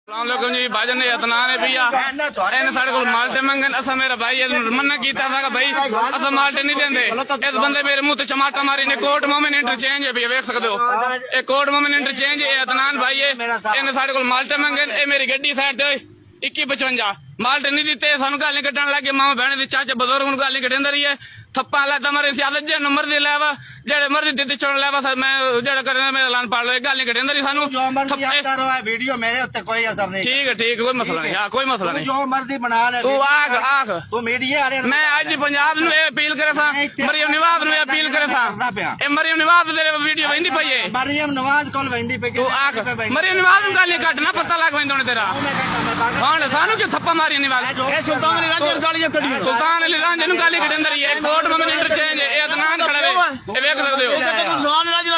जी भाजन ने इतनान है भैया इन साढ़े को माल्टे मंगन असा मेरा भाई मना किया था भाई असा माल्टे नहीं देंदे इस बंदे मेरे मुंह ते चमाटा मारी ने कोर्ट मोमेंट इंटरचेंज है भैया वेख सकते हो ये कोर्ट मोमेंट इंटरचेंज है इतनान भाई है इन साढ़े को माल्टे मंगन ये मेरी गड्डी साइड ते 2155 माल्टे नहीं दिते सानू गाली कटन लगे मामा बहन दी चाचा बजुर्ग गाली कटेंदा रही है थप्पा लाता मारे सियादत जे नंबर दे लेवा जेड़े मर्जी दित्ते चुन लेवा सर मैं जेड़ा करना मेरा लान पाल लो गाली कटेंदा रही सानू वीडियो मेरे उत्ते कोई असर नहीं। ठीक कोई मसला नहीं कोई मसला नहीं जो मर्जी बना ले तू आख तू मीडिया मैं आज पंजाब नु अपील करे सा मरियम नवाज नु अपील करे सा ए मरियम नवाज दे वीडियो वेंदी पई है मरियम नवाज कोल वेंदी पई तू आख मरियम नवाज नु गाली कट ना पता लग वेंदो ने तेरा हां सानू क्यों थप्पा मारी नवाज ए सुल्तान अली राजे गालियां कड़ी सुल्तान अली राजे नु गाली कटेंदा रही है कोर्ट में इंटरचेंज है अदनान खड़े वे ए वेख सकदे हो सुल्तान राजे दा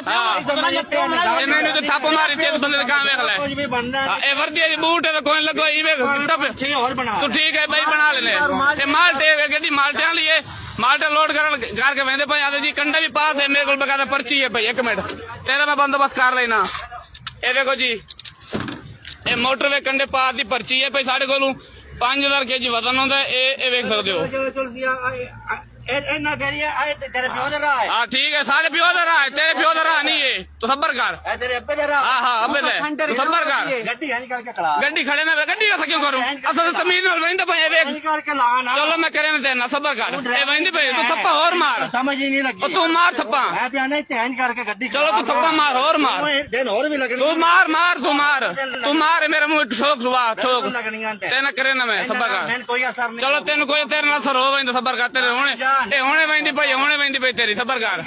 ए मैंने तो थप्पा मारी ते बंदे का वेख ले कुछ भी बनना ए वर्दी दी बूट ते कोई लगो ई वेख टप ठीक और बना तू ठीक है भाई बना लेने ए माल्टे गड्डी माल्टे लिए माल्टे लोड करके वेंदे भाई आदे जी कंडे भी पास है मेरे को बकायदा पर्ची है भाई 1 मिनट तेरा मैं बंदोबस्त कर लेना ए देखो जी ए मोटरवे कंडे पास दी पर्ची है भाई साढ़े कोलू 5000 kg वजन होंदा ए वेख सकदे हो ना करिए तेरे प्यो दा राह है हां ठीक है साढ़े प्यो दा राह है तेरे प्यो दा राह नहीं है तो सबर कर तेरे अब्बे दा राह हां अब्बे दे तो सबर कर गड्डी है निकाल के खड़ा गड्डी खड़े ना गड्डी का क्यों करूं असल तमीज नाल वेंदा भाई वेख निकाल के लाना चलो मैं करे ना देना सबर कर ए वेंदी भाई तू थप्पा और मार समझ ही नहीं लगी तू मार थप्पा मैं पियाने चेंज करके गड्डी चलो तू थप्पा मार और मार दिन और भी लगनी तू मार मेरे मुंह ठोक सुबह ठोक लगनी तेना करे ना मैं सबर कर मैंने कोई असर नहीं चलो तेन कोई तेरे नाल सर हो वेंदा सबर कर तेरे हुणे ए हुणे वेंदी भाई हुणे वेंदी भाई तेरी सबर कर